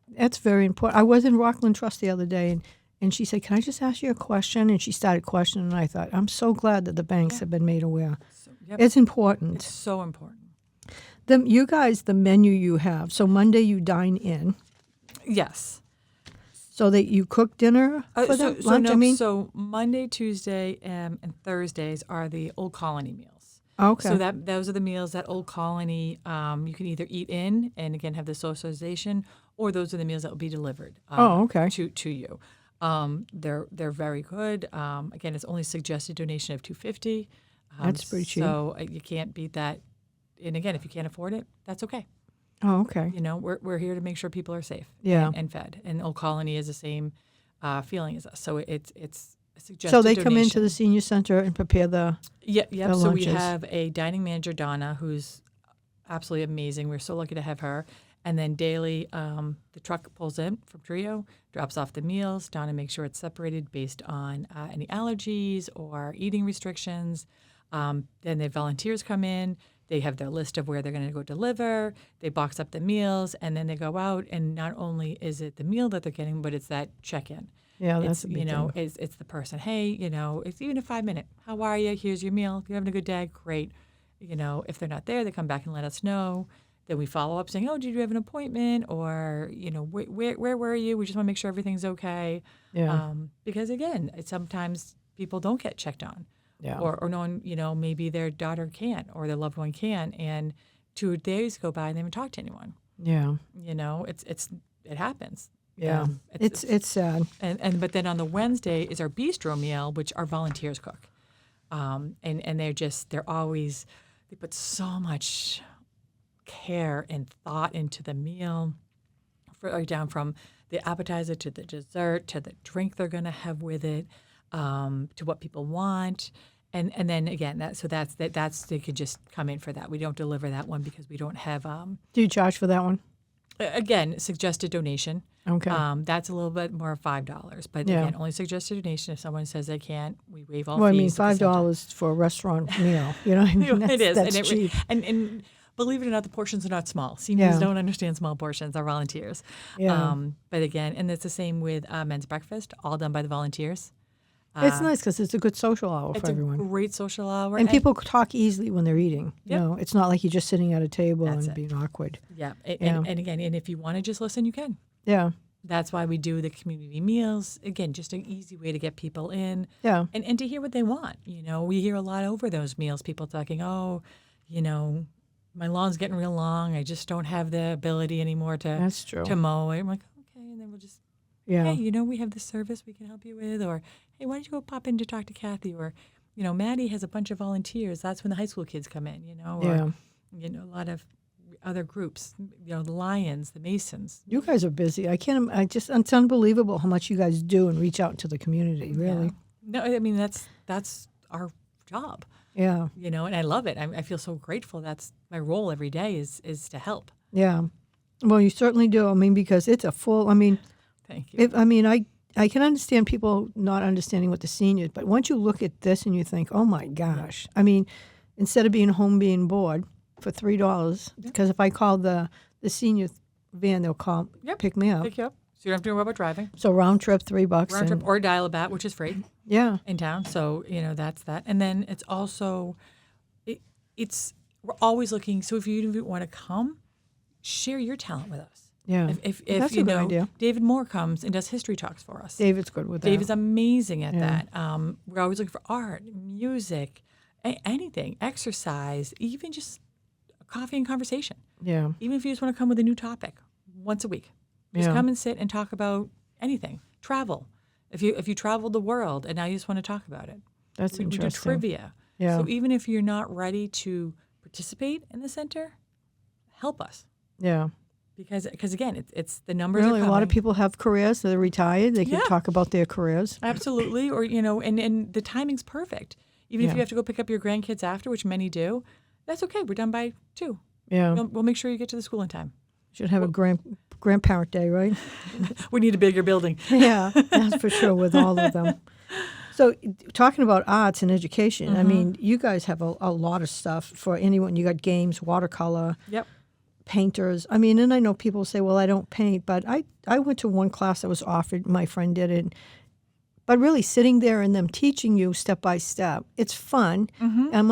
That's very important. I was in Rockland Trust the other day, and she said, can I just ask you a question? And she started questioning, and I thought, I'm so glad that the banks have been made aware. So, yep. It's important. It's so important. You guys, the menu you have, so Monday you dine in, Yes. so that you cook dinner for the lunch, So Monday, Tuesday, and Thursdays are the Old Colony meals. Okay. So those are the meals that Old Colony, you can either eat in and, again, have the socialization, or those are the meals that will be delivered okay. to you. They're very good. Again, it's only suggested donation of $250. That's pretty cheap. So you can't beat that. And again, if you can't afford it, that's okay. Oh, okay. We're here to make sure people are safe and fed. And Old Colony is the same feeling as us. So it's a suggested So they donation. come into the senior center and prepare the Yep. the So we lunches. have a dining manager, Donna, who's absolutely amazing. We're so lucky to have her. And then daily, the truck pulls in from Trio, drops off the meals. Donna makes sure it's separated based on any allergies or eating restrictions. Then the volunteers come in. They have their list of where they're going to go deliver. They box up the meals, and then they go out. And not only is it the meal that they're getting, but it's that check-in. Yeah, that's It's a big thing. it's the person. Hey, it's even a 5-minute. How are you? Here's your meal. You having a good day? Great. If they're not there, they come back and let us know. Then we follow up saying, oh, did you have an appointment? Or where were you? We just want to make sure everything's okay. Yeah. Because again, sometimes people don't get checked on. Yeah. Or no one, maybe their daughter can't or their loved one can, and 2 days go by and they haven't talked to anyone. Yeah. It happens. Yeah. It's sad. But then on the Wednesday is our Bistro meal, which our volunteers cook, and they put so much care and thought into the meal, down from the appetizer to the dessert to the drink they're going to have with it. To what people want, and then again that's they could just come in for that. We don't deliver that one because we don't have. Do you charge for that one? Again, suggested donation. Okay. That's a little bit more $5, but again, only suggested donation. If someone says they can't, we waive all Well, I fees. mean, $5 for a restaurant meal. You know what I mean? It is, That's and cheap. And believe it or not, the portions are not small. Seniors don't understand small portions. Our volunteers. Yeah. But again, and it's the same with men's breakfast, all done by the volunteers. It's nice because it's a good social hour It's for everyone. a great social hour. And people talk easily when they're eating. Yep. It's not like you're just sitting at a table That's and it. being awkward. Yeah. And again, and if you want to just listen, you can. Yeah. That's why we do the community meals. Again, just an easy way to get people in. Yeah. And to hear what they want. We hear a lot over those meals, people talking, my lawn's getting real long. I just don't have the ability anymore That's true. to mow it. I'm like, okay. And then we'll just, Yeah. hey, we have this service we can help you with. Or, hey, why don't you go pop in to talk to Kathy? Or, Maddie has a bunch of volunteers. That's when the high school kids come in, Or, a lot of other groups, the Lions, the Masons. You guys are busy. It's unbelievable how much you guys do and reach out to the community, really. Yeah. No, I mean, that's our job. Yeah. And I love it. I feel so grateful. That's my role every day is to help. Yeah. Well, you certainly do. I mean, because it's a full, Thank you. I can understand people not understanding what the seniors, but once you look at this and you think, oh my gosh, I mean, instead of being home being bored for $3, because if I call the senior van, they'll call pick me up. Pick you up. So you don't have to worry about driving. So round trip $3. Round trip or dial-a-bat, which is free. Yeah. In town. So, that's that. And then it's also, we're always looking. So if you even want to come, share your talent with us. Yeah. If that's you a good know, idea. David Moore comes and does history talks for us. David's good with that. David's amazing at that. We're always looking for art, music, anything, exercise, even just coffee and conversation. Yeah. Even if you just want to come with a new topic once a week. Just Yeah. come and sit and talk about anything. Travel. If you traveled the world and now you just want to talk about it. That's We do interesting. trivia. Yeah. So even if you're not ready to participate in the center, help us. Yeah. Because again, it's the numbers Really, are a coming. lot of people have careers. They're retired. They can Yeah. talk about their careers. Absolutely. Or, and the timing's perfect. Even if Yeah. you have to go pick up your grandkids after, which many do, that's okay. We're done by 2. Yeah. We'll make sure you get to the school in time. Should have a grandparent day, right? We need a bigger building. Yeah, that's for sure with all of them. So talking about arts and education, I mean, you guys have a lot of stuff for anyone. You got games, watercolor, Yep. painters. I mean, and I know people say, well, I don't paint, but I went to one class that was offered. My friend did it. But really sitting there and them teaching you step by step, it's fun. I'm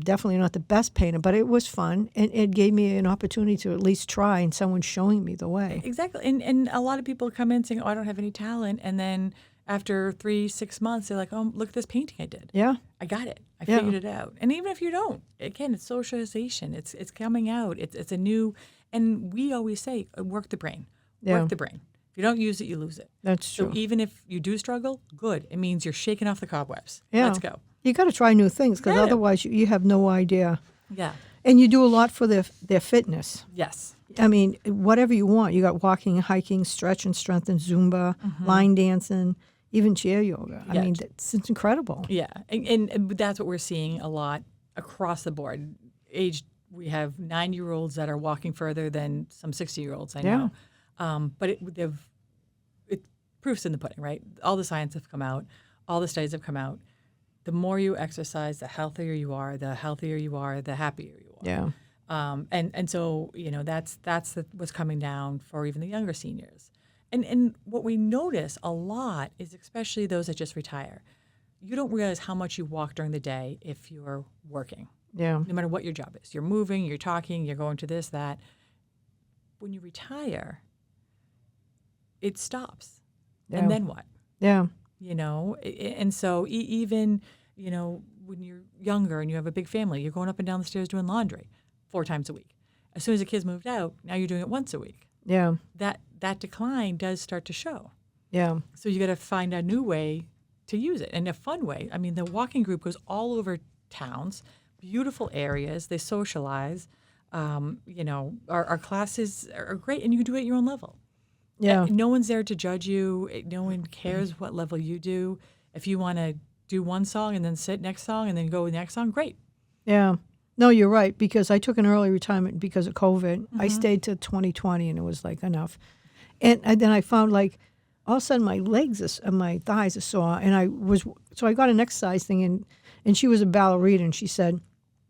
definitely not the best painter, but it was fun. And it gave me an opportunity to at least try and someone showing me the way. Exactly. And a lot of people come in saying, oh, I don't have any talent. And then after 3-6 months, they're like, oh, look at this painting I did. Yeah. I got it. I Yeah. figured it out. And even if you don't, again, it's socialization. It's coming out. It's a new, and we always say, work the brain. Yeah. Work the brain. If you don't use it, you lose it. That's So true. even if you do struggle, good. It means you're shaking off the cobwebs. Yeah. Let's go. You got to try new things because Yeah. otherwise you have no idea. Yeah. And you do a lot for their fitness. Yes. I mean, whatever you want. You got walking, hiking, stretch and strengthen, Zumba, line dancing, even chair yoga. I Yeah. mean, it's incredible. Yeah. And that's what we're seeing a lot across the board. We have 9-year-olds that are walking further than some 60-year-olds I know. But it proof's in the pudding, right? All the science have come out. All the studies have come out. The more you exercise, the healthier you are. The healthier you are, the happier you are. Yeah. And so that's what's coming down for even the younger seniors. And what we notice a lot is especially those that just retire. You don't realize how much you walk during the day if you're working. Yeah. No matter what your job is, you're moving, you're talking, you're going to this, that. When you retire, it stops, Yeah. and then what? Yeah. And so even when you're younger and you have a big family, you're going up and down the stairs doing laundry 4 times a week. As soon as the kids moved out, now you're doing it once a week. Yeah. That decline does start to show. Yeah. So you got to find a new way to use it, and a fun way. I mean, the walking group goes all over towns, beautiful areas. They socialize. Our classes are great, and you can do it at your own level. Yeah. No one's there to judge you. No one cares what level you do. If you want to do one song and then sit next song and then go next song, great. Yeah. No, you're right, because I took an early retirement because of COVID. I stayed till 2020, and it was like enough. And then I found like all of a sudden my legs, my thighs are sore, and so I got an exercise thing, and she was a ballerina, and she said,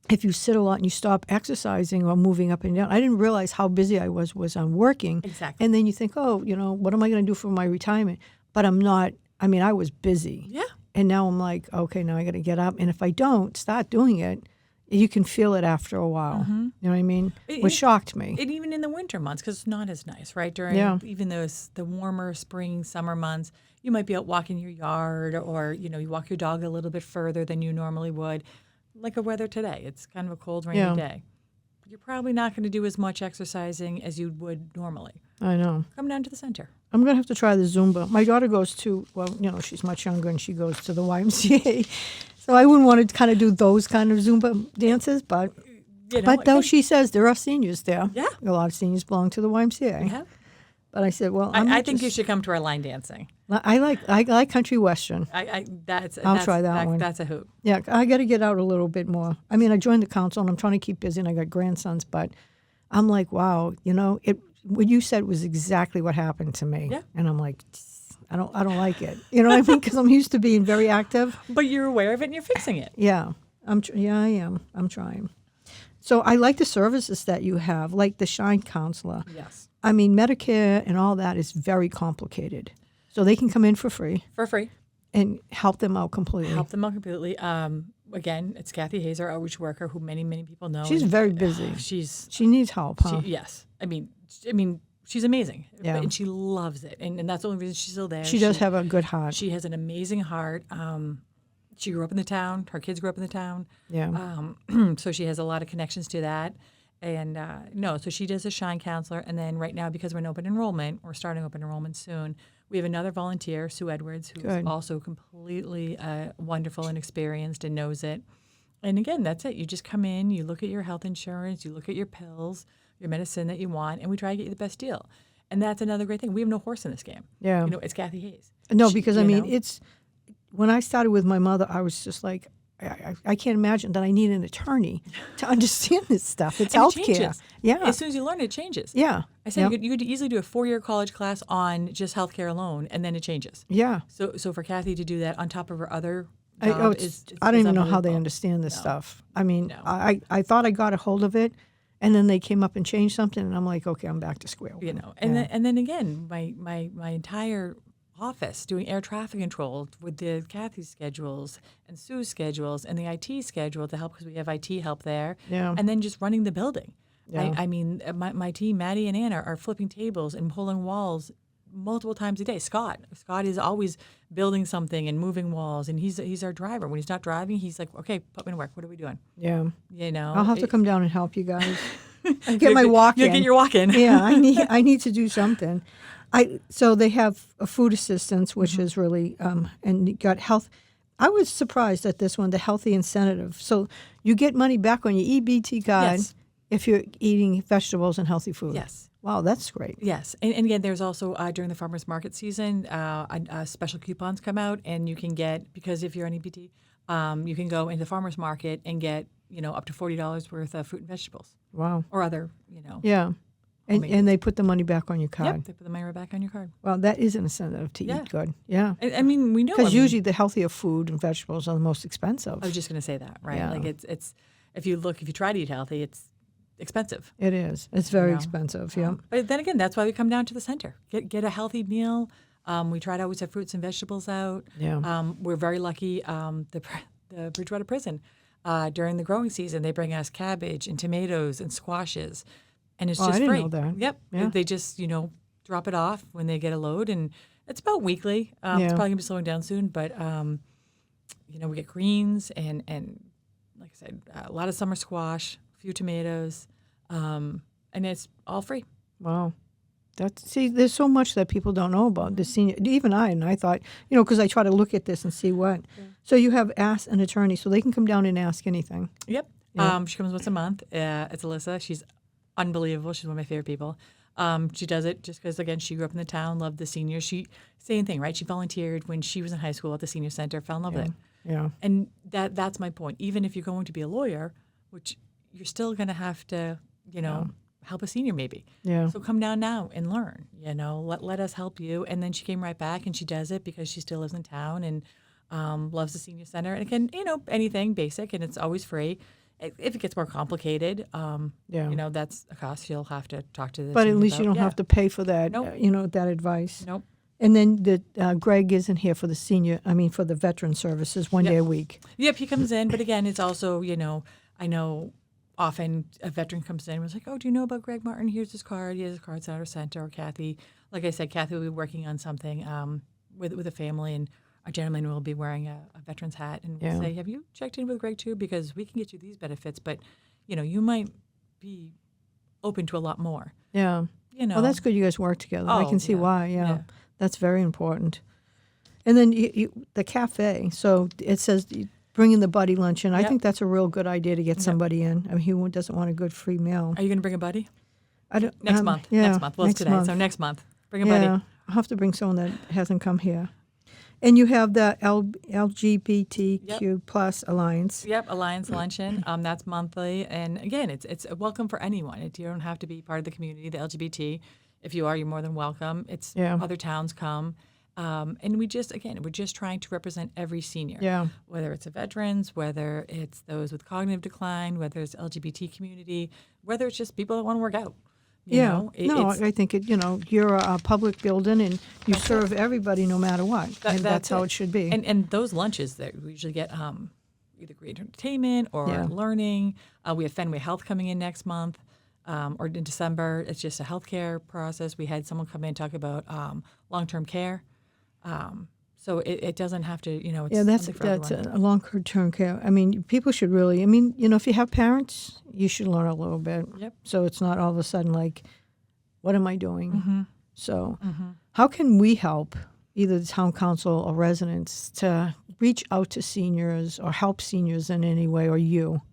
if you sit a lot and you stop exercising or moving up and down, I didn't realize how busy I was on working. Exactly. And then you think, oh, what am I going to do for my retirement? But I'm not. I mean, I was busy. Yeah. And now I'm like, okay, now I got to get up. And if I don't start doing it, you can feel it after a while. You know what I mean? Which shocked me. And even in the winter months, because it's not as nice, right? During even the warmer spring, summer months, you might be out walking your yard, or you walk your dog a little bit further than you normally would. Like the weather today, it's kind of a cold, rainy day. You're probably not going to do as much exercising as you would normally. I know. Come down to the center. I'm going to have to try the Zumba. My daughter goes to, she's much younger, and she goes to the YMCA. So I wouldn't want to kind of do those kind of Zumba dances, but though she says there are seniors there. Yeah. A lot of seniors belong to the YMCA. Yeah. But I said, well, I think you should come to our line dancing. I like country western. I'll try that one. That's a hoot. Yeah, I got to get out a little bit more. I mean, I joined the council, and I'm trying to keep busy, and I got grandsons, but I'm like, wow, what you said was exactly what happened to me. Yeah. And I'm like, I don't like it. You know what I mean? Because I'm used to being very active. But you're aware of it and you're fixing it. Yeah, I am. I'm trying. So I like the services that you have, like the Shine Counselor. Yes. I mean, Medicare and all that is very complicated. So they can come in for free For free. and help them out completely. Help them out completely. Again, it's Kathy Hayes, our outreach worker, who many people know. She's and, very busy. She needs help, huh? yes. I mean, she's amazing. Yeah. And she loves it. And that's the only reason she's still there. She does have a good heart. She has an amazing heart. She grew up in the town. Her kids grew up in the town. Yeah. So she has a lot of connections to that. And so she does a Shine Counselor. And then right now, because we're in open enrollment, we're starting open enrollment soon, we have another volunteer, Sue Edwards, who's Good. also completely wonderful and experienced and knows it. And again, that's it. You just come in, you look at your health insurance, you look at your pills, your medicine that you want, and we try to get you the best deal. And that's another great thing. We have no horse in this game. Yeah. It's Kathy Hayes. No, because I you mean, know? it's when I started with my mother, I was just like, I can't imagine that I need an attorney to understand this stuff. It's And it healthcare. changes. Yeah. As soon as you learn it, changes. Yeah. I said Yep. you could easily do a 4-year college class on just healthcare alone, and then it changes. Yeah. So for Kathy to do that on top of her other I job don't is even know how they unbelievable. understand this stuff. I mean, No. I thought I got a hold of it, and then they came up and changed something, and I'm like, okay, I'm back to square one. And then again, my entire office doing air traffic control with the Kathy's schedules and Sue's schedules and the IT schedule to help because we have IT help there. Yeah. And then just running the building. Yeah. I mean, my team, Maddie and Ann, are flipping tables and pulling walls multiple times a day. Scott is always building something and moving walls, and he's our driver. When he's not driving, he's like, okay, put me to work. What are we doing? Yeah. I'll I'll have to come down and help you guys. I get my walk in. You'll get your walk in. Yeah, I need to do something. So they have a food assistance, which is really and you got health. I was surprised at this one, the healthy incentive. So you get money back on your EBT card Yes. if you're eating vegetables and healthy food. Yes. Wow, that's great. Yes, and again, there's also during the farmers market season, special coupons come out, and you can get, because if you're on EBT, you can go into the farmers market and get up to $40 worth of fruit and vegetables Wow. or other Yeah. And they put the money back on your card. Yep, they put the money right back on your card. Well, that is an incentive to Yeah. eat good. Yeah. I mean, we know Because usually the healthier food and vegetables are the most expensive. I was just going to say that, right? Yeah. Like it's if you try to eat healthy, it's expensive. It is. It's very know. expensive. Yeah. But then again, that's why we come down to the center. Get a healthy meal. We try to always have fruits and vegetables out. Yeah. We're very lucky. The Bridgewater prison during the growing season, they bring us cabbage and tomatoes and squashes, and it's Oh, just I didn't free. know that. Yep. Yeah. They just drop it off when they get a load, and it's about weekly. It's Yeah. probably gonna be slowing down soon, but we get greens and like I said, a lot of summer squash, a few tomatoes, and it's all free. Wow. There's so much that people don't know about the senior. Even I thought, because I try to look at this and see what. Yeah. So you have asked an attorney, so they can come down and ask anything. Yep. Yeah. She comes once a month. It's Alyssa. She's unbelievable. She's one of my favorite people. She does it just because, again, she grew up in the town, loved the seniors. Same thing, right? She volunteered when she was in high school at the senior center, fell in love with it. Yeah. And that's my point. Even if you're going to be a lawyer, which you're still going to have to, help a senior maybe. Yeah. So come down now and learn, let us help you. And then she came right back and she does it because she still lives in town and loves the senior center. And again, anything basic, and it's always free. If it gets more complicated, that's a cost you'll have to talk to the But at senior least you about. don't have to pay for that, Nope. that advice. Nope. And then Greg isn't here for for the veteran services one day a week. Yep, he comes in, but again, it's also, I know often a veteran comes in and was like, oh, do you know about Greg Martin? Here's his card. He has his cards at our center. Or Kathy, like I said, Kathy will be working on something with a family, and our gentleman will be wearing a veteran's hat, and we'll say, have you checked in with Greg too? Because we can get you these benefits, but, you might be open to a lot more. Yeah. Well, that's good you guys work together. I can see why, yeah. That's very important. And then the cafe, so it says bringing the buddy luncheon. I think that's a real good idea to get somebody in. I mean, who doesn't want a good free meal? Are you going to bring a buddy? I don't, Next month. Yeah, Next month. Well, it's today, month. so next month. Bring a buddy. I'll have to bring someone that hasn't come here. And you have the LGBTQ plus Alliance. Yep, Alliance Luncheon. That's monthly, and again, it's a welcome for anyone. You don't have to be part of the community, the LGBT. If you are, you're more than welcome. Other towns come, And we're just trying to represent every senior. Yeah. Whether it's the veterans, whether it's those with cognitive decline, whether it's LGBT community, whether it's just people that want to work out. You know, I think you're a public building and you serve everybody no matter what, and that's how it should be. And those lunches that we usually get either great entertainment or learning. We have Fenway Health coming in next month or in December. It's just a healthcare process. We had someone come in and talk about long-term care. So it doesn't have to, it's that's everyone. a long-term care. I mean, people should really, if you have parents, you should learn a little bit. Yep. So it's not all of a sudden like, what am I doing? So how can we help either the town council or residents to reach out to seniors or help seniors in any way, or you?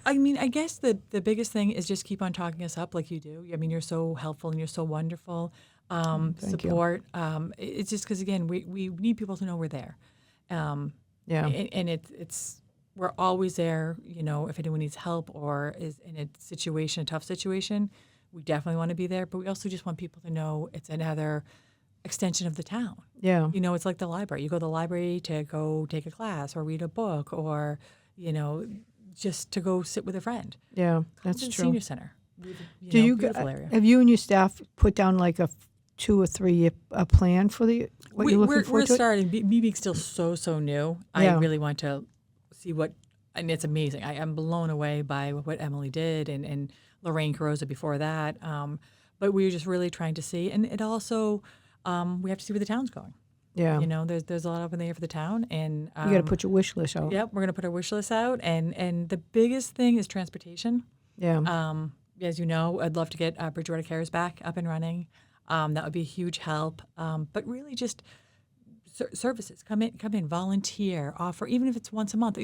I guess the biggest thing is just keep on talking us up like you do. I mean, you're so helpful and you're so wonderful. Support. It's just because, again, we need people to know we're there. And it's we're always there, if anyone needs help or is in a tough situation, we definitely want to be there. But we also just want people to know it's another extension of the town. Yeah. It's like the library. You go to the library to go take a class or read a book or, just to go sit with a friend. Yeah, that's Come to the true. Senior Center. Beautiful area. Have you and your staff put down like a 2 or 3 year plan for what you're looking for? We're starting. Me being still so new, I really want to see and it's amazing. I am blown away by what Emily did and Lorraine Carosa before that. But we're just really trying to see. And it also, we have to see where the town's going. Yeah. There's a lot up in the air for the town. And you got to put your wish list out. Yep, we're going to put our wish list out. And the biggest thing is transportation. Yeah. As you know, I'd love to get Bridgewater Cares back up and running. That would be a huge help. But really just services. Come in, volunteer, offer, even if it's once a month,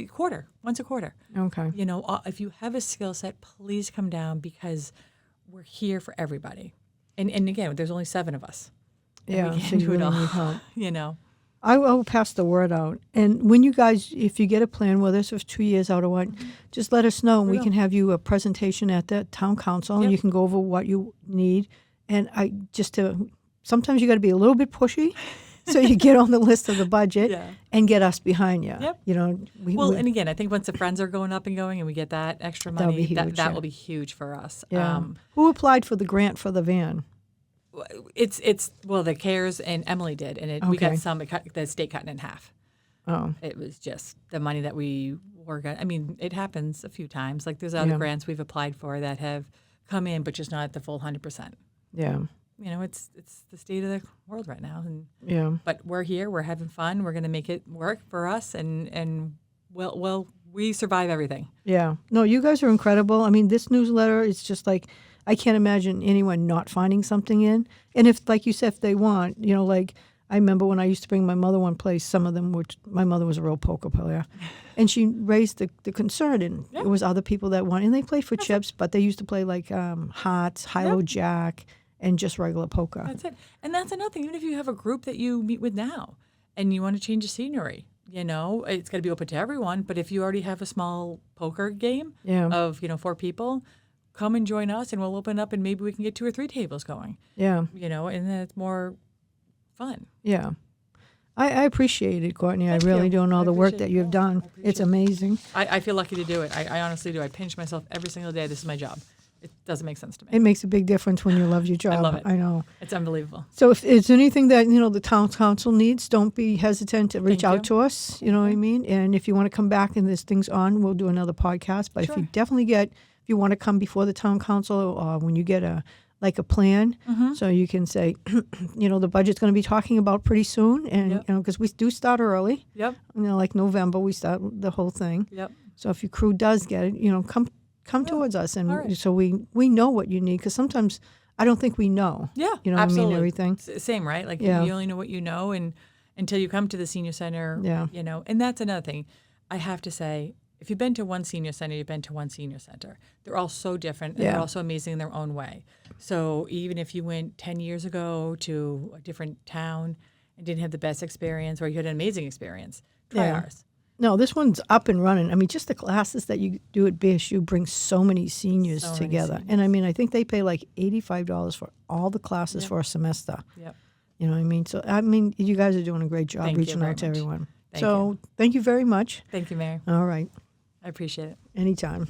once a quarter. Okay. If you have a skill set, please come down because we're here for everybody. And again, there's only 7 of us. Yeah, we so you really need help. I will pass the word out. And when you guys, if you get a plan, whether it's 2 years out or what, just let us know, and we can have you a presentation at the town council, and you can go over what you need. And sometimes you got to be a little bit pushy, so you get on the list of the budget and get us behind you. Yep. And again, I think once the friends are going up and going, and we get that extra money, that will be huge for us. Yeah. Who applied for the grant for the van? It's the CARES and Emily did, and we got some. The state cut it in half. Oh, it was just the money that we were going. I mean, it happens a few times. Like there's other grants we've applied for that have come in, but just not at the full 100%. Yeah. It's the state of the world right now, and but we're here. We're having fun. We're going to make it work for us, and we survive everything. Yeah. No, you guys are incredible. I mean, this newsletter is just like, I can't imagine anyone not finding something in. And if, like you said, if they want, like I remember when I used to bring my mother one place, some of them my mother was a real poker player. And she raised the concern, and it was other people that wanted, and they played for chips, but they used to play like hearts, high-low jack, and just regular poker. That's it. And that's another thing. Even if you have a group that you meet with now and you want to change the scenery, it's got to be open to everyone. But if you already have a small poker game of, 4 people, come and join us, and we'll open up, and maybe we can get 2 or 3 tables going. Yeah. And then it's more fun. Yeah. I appreciate it, Courtney. I really do know the work that you've done. It's amazing. I feel lucky to do it. I honestly do. I pinch myself every single day. This is my job. It doesn't make sense to me. It makes a big difference when you love your job. I love it. I know. It's unbelievable. So if it's anything that, the town council needs, don't be hesitant to reach out to us. You know what I mean? And if you want to come back and this thing's on, we'll do another podcast. But if you want to come before the town council, or when you get a plan, so you can say, the budget's going to be talking about pretty soon, and because we do start early. Yep. Like November, we start the whole thing. Yep. So if your crew does get it, come towards us, and so we know what you need, because sometimes I don't think we know. Yeah. You know absolutely. What I mean? Everything. Same, right? Like you only know what you know, and until you come to the senior center. Yeah. And that's another thing. I have to say, if you've been to one senior center, you've been to one senior center. They're all so different, and they're all so amazing in their own way. So even if you went 10 years ago to a different town and didn't have the best experience, or you had an amazing experience, try ours. No, this one's up and running. I mean, just the classes that you do at BSU bring so many seniors together. And I mean, I think they pay like $85 for all the classes for a semester. Yep. You know what I mean? So, I mean, you guys are doing a great job Thank you reaching very out to much. everyone. Thank So, thank you very much. Thank you, Mary. All right. I appreciate it. Anytime.